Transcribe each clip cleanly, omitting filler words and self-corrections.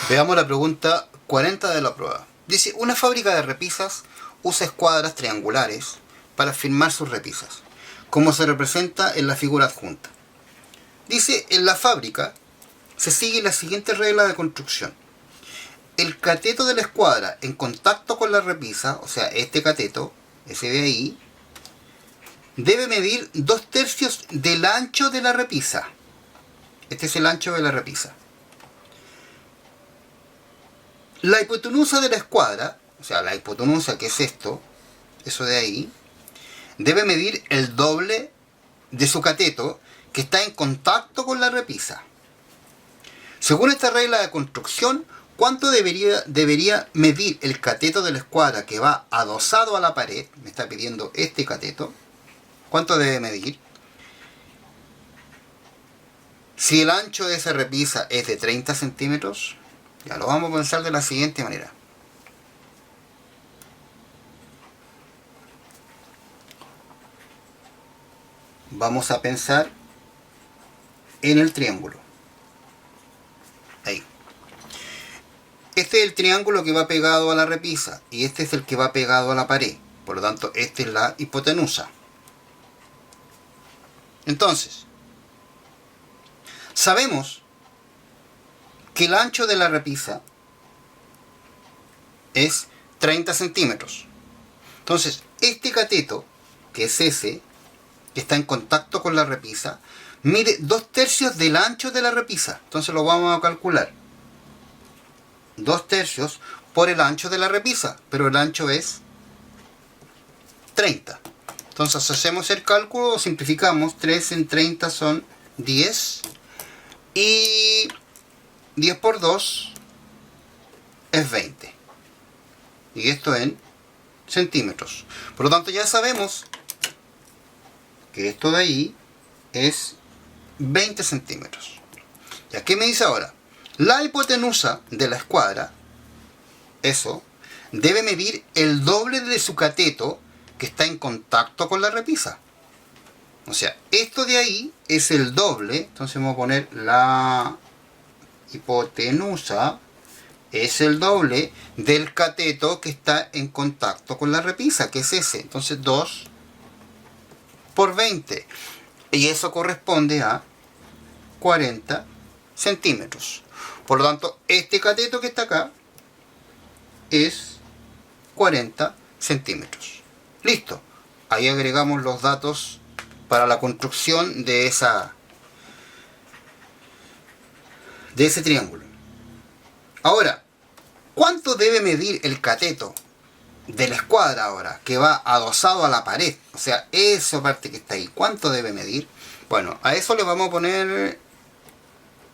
Veamos la pregunta 40 de la prueba. Dice, una fábrica de repisas usa escuadras triangulares para firmar sus repisas, como se representa en la figura adjunta. Dice, en la fábrica se sigue la siguiente regla de construcción. El cateto de la escuadra en contacto con la repisa, o sea, este cateto, ese de ahí, debe medir 2/3 del ancho de la repisa. Este es el ancho de la repisa. La hipotenusa de la escuadra, o sea, la hipotenusa que es esto, eso de ahí, debe medir el doble de su cateto que está en contacto con la repisa. Según esta regla de construcción, ¿cuánto debería medir el cateto de la escuadra que va adosado a la pared? Me está pidiendo este cateto. ¿Cuánto debe medir? Si el ancho de esa repisa es de 30 centímetros, ya lo vamos a pensar de la siguiente manera. Vamos a pensar en el triángulo. Ahí. Este es el triángulo que va pegado a la repisa y este es el que va pegado a la pared. Por lo tanto, esta es la hipotenusa. Entonces, sabemos que el ancho de la repisa es 30 centímetros. Entonces, este cateto, que es ese, que está en contacto con la repisa, mide 2/3 del ancho de la repisa. Entonces lo vamos a calcular. 2/3 por el ancho de la repisa, pero el ancho es 30. Entonces hacemos el cálculo, simplificamos, 3 en 30 son 10 y 10 por 2 es 20. Y esto en centímetros. Por lo tanto ya sabemos que esto de ahí es 20 centímetros. ¿Ya qué me dice ahora? La hipotenusa de la escuadra, eso, debe medir el doble de su cateto que está en contacto con la repisa. O sea, esto de ahí es el doble, entonces vamos a poner la hipotenusa es el doble del cateto que está en contacto con la repisa, que es ese. Entonces 2 por 20. Y eso corresponde a 40 centímetros. Por lo tanto, este cateto que está acá es 40 centímetros. Listo. Ahí agregamos los datos para la construcción de ese triángulo. Ahora, ¿cuánto debe medir el cateto de la escuadra ahora, que va adosado a la pared? O sea, esa parte que está ahí, ¿cuánto debe medir? Bueno, a eso le vamos a poner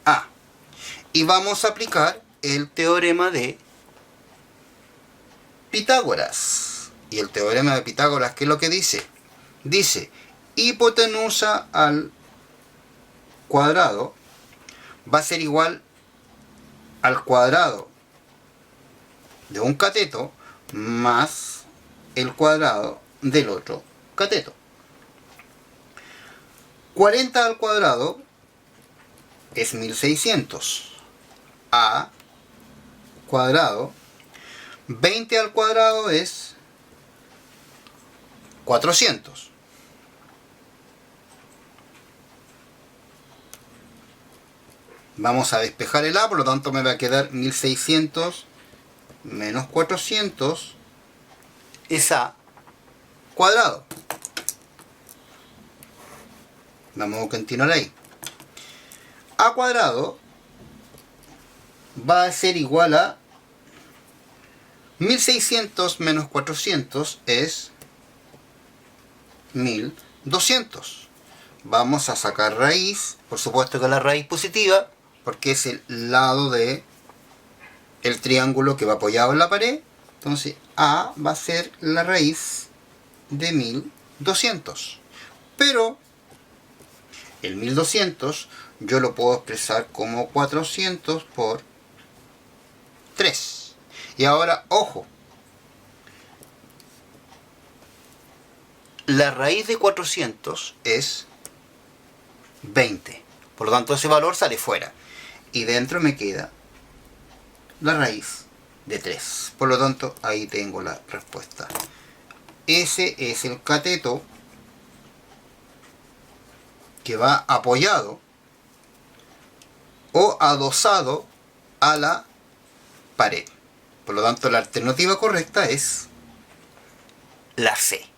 A. Y vamos a aplicar el teorema de Pitágoras. Y el teorema de Pitágoras, ¿qué es lo que dice? Dice, hipotenusa al cuadrado va a ser igual al cuadrado de un cateto más el cuadrado del otro cateto. 40 al cuadrado es 1600. A cuadrado. 20 al cuadrado es 400. Vamos a despejar el A, por lo tanto me va a quedar 1600 menos 400 es A cuadrado. Vamos a continuar ahí. A cuadrado va a ser igual a 1600 menos 400 es 1200. Vamos a sacar raíz, por supuesto que la raíz positiva, porque es el lado de el triángulo que va apoyado en la pared. Entonces A va a ser la raíz de 1200. Pero el 1200 yo lo puedo expresar como 400 por 3. Y ahora, ojo, la raíz de 400 es 20. Por lo tanto, ese valor sale fuera. Y dentro me queda la raíz de 3. Por lo tanto, ahí tengo la respuesta. Ese es el cateto que va apoyado o adosado a la pared. Por lo tanto, la alternativa correcta es la C.